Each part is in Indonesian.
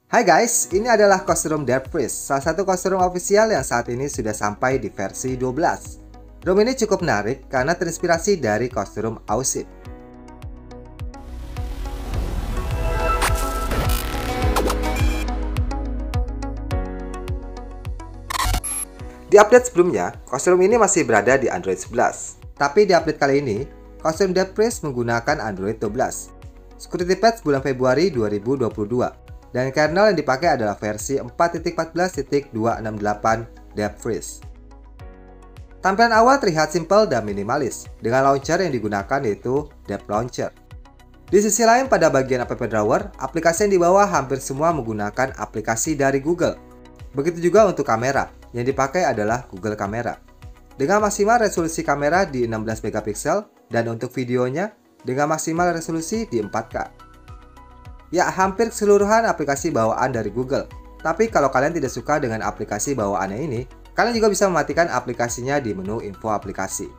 Hai guys, ini adalah kostum Death Priest, salah satu kostum ofisial yang saat ini sudah sampai di versi 12. ROM ini cukup menarik karena terinspirasi dari kostum Auship. Di update sebelumnya, kostum ini masih berada di Android 11. Tapi di update kali ini, kostum Death Priest menggunakan Android 12. Security patch bulan Februari 2022. Dan kernel yang dipakai adalah versi 4.14.268 Death Priest. Tampilan awal terlihat simpel dan minimalis, dengan launcher yang digunakan yaitu Death Launcher. Di sisi lain, pada bagian app drawer, aplikasi yang di bawah hampir semua menggunakan aplikasi dari Google. Begitu juga untuk kamera, yang dipakai adalah Google Kamera. Dengan maksimal resolusi kamera di 16 megapiksel dan untuk videonya dengan maksimal resolusi di 4K. Ya, hampir keseluruhan aplikasi bawaan dari Google. Tapi kalau kalian tidak suka dengan aplikasi bawaannya ini, kalian juga bisa mematikan aplikasinya di menu info aplikasi.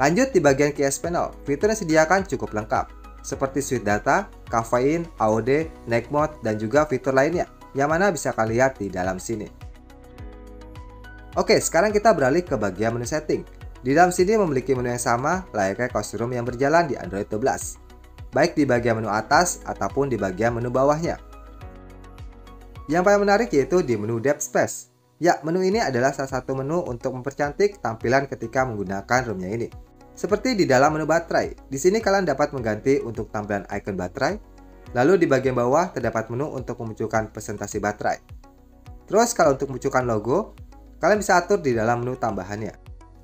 Lanjut di bagian keys panel, fitur yang disediakan cukup lengkap, seperti switch data, caffeine, AOD, night mode, dan juga fitur lainnya, yang mana bisa kalian lihat di dalam sini. Oke, sekarang kita beralih ke bagian menu setting. Di dalam sini memiliki menu yang sama layaknya kostum yang berjalan di Android 12. Baik di bagian menu atas ataupun di bagian menu bawahnya. Yang paling menarik yaitu di menu Depth Space. Ya, menu ini adalah salah satu menu untuk mempercantik tampilan ketika menggunakan ROM-nya ini. Seperti di dalam menu baterai, di sini kalian dapat mengganti untuk tampilan icon baterai. Lalu di bagian bawah terdapat menu untuk memunculkan presentasi baterai. Terus kalau untuk memunculkan logo, kalian bisa atur di dalam menu tambahannya.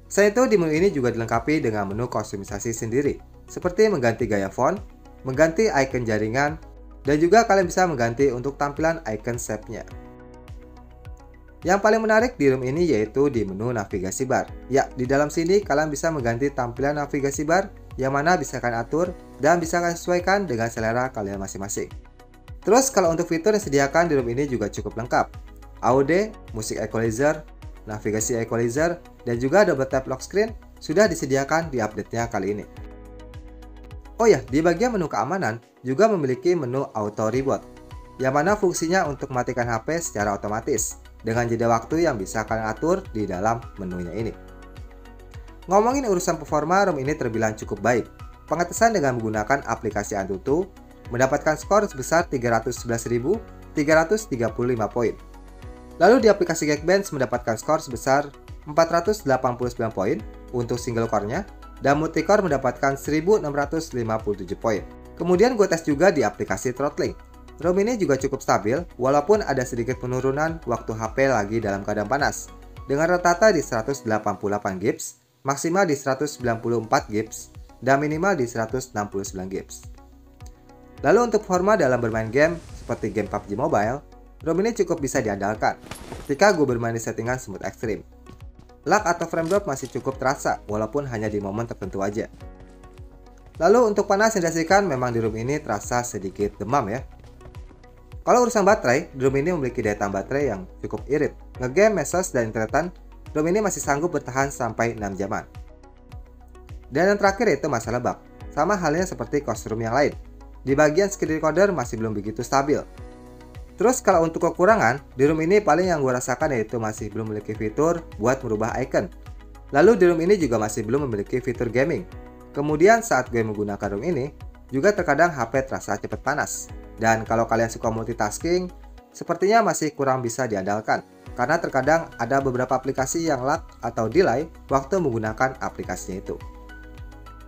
Selain itu, di menu ini juga dilengkapi dengan menu kustomisasi sendiri, seperti mengganti gaya font, mengganti icon jaringan, dan juga kalian bisa mengganti untuk tampilan icon shape-nya. Yang paling menarik di ROM ini yaitu di menu navigasi bar. Ya, di dalam sini kalian bisa mengganti tampilan navigasi bar yang mana bisa kalian atur dan bisa kalian sesuaikan dengan selera kalian masing-masing. Terus kalau untuk fitur yang disediakan di ROM ini juga cukup lengkap. AOD, Music Equalizer, navigasi equalizer, dan juga double tap lock screen sudah disediakan di update-nya kali ini. Oh ya, di bagian menu keamanan juga memiliki menu auto reboot, yang mana fungsinya untuk mematikan HP secara otomatis, dengan jeda waktu yang bisa kalian atur di dalam menunya ini. Ngomongin urusan performa, ROM ini terbilang cukup baik. Pengetesan dengan menggunakan aplikasi AnTuTu mendapatkan skor sebesar 311.335 poin. Lalu di aplikasi Geekbench mendapatkan skor sebesar 489 poin untuk single core-nya dan multicore mendapatkan 1657 poin. Kemudian gue tes juga di aplikasi throttling. ROM ini juga cukup stabil walaupun ada sedikit penurunan waktu HP lagi dalam keadaan panas dengan rata-rata di 188 Gbps, maksimal di 194 Gbps, dan minimal di 169 Gbps. Lalu untuk performa dalam bermain game seperti game PUBG Mobile, ROM ini cukup bisa diandalkan ketika gue bermain di settingan smooth ekstrim. Lag atau frame drop masih cukup terasa walaupun hanya di momen tertentu aja. Lalu untuk panas yang dirasakan memang di ROM ini terasa sedikit demam ya. Kalau urusan baterai, ROM ini memiliki daya tahan baterai yang cukup irit. Ngegame, mesos, dan internetan, ROM ini masih sanggup bertahan sampai 6 jaman. Dan yang terakhir yaitu masalah bug. Sama halnya seperti kostum yang lain. Di bagian screen recorder masih belum begitu stabil. Terus kalau untuk kekurangan, di ROM ini paling yang gue rasakan yaitu masih belum memiliki fitur buat merubah icon. Lalu di ROM ini juga masih belum memiliki fitur gaming. Kemudian saat gue menggunakan ROM ini, juga terkadang HP terasa cepat panas. Dan kalau kalian suka multitasking, sepertinya masih kurang bisa diandalkan. Karena terkadang ada beberapa aplikasi yang lag atau delay waktu menggunakan aplikasinya itu.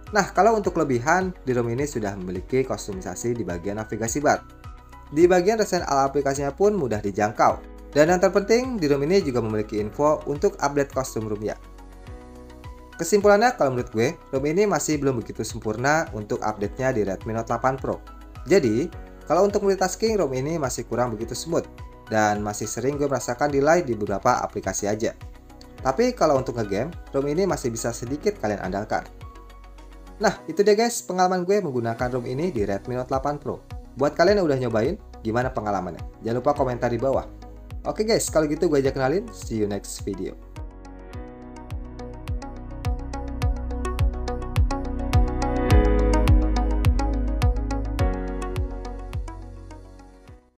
Nah, kalau untuk kelebihan, di ROM ini sudah memiliki kustomisasi di bagian navigasi bar. Di bagian resign all aplikasinya pun mudah dijangkau. Dan yang terpenting, di ROM ini juga memiliki info untuk update kostum ROM-nya. Kesimpulannya, kalau menurut gue, ROM ini masih belum begitu sempurna untuk update-nya di Redmi Note 8 Pro. Jadi, kalau untuk multitasking, ROM ini masih kurang begitu smooth. Dan masih sering gue merasakan delay di beberapa aplikasi aja. Tapi kalau untuk ngegame, ROM ini masih bisa sedikit kalian andalkan. Nah, itu dia guys pengalaman gue menggunakan ROM ini di Redmi Note 8 Pro. Buat kalian yang udah nyobain, gimana pengalamannya? Jangan lupa komentar di bawah. Oke guys, kalau gitu gue aja kenalin. See you next video.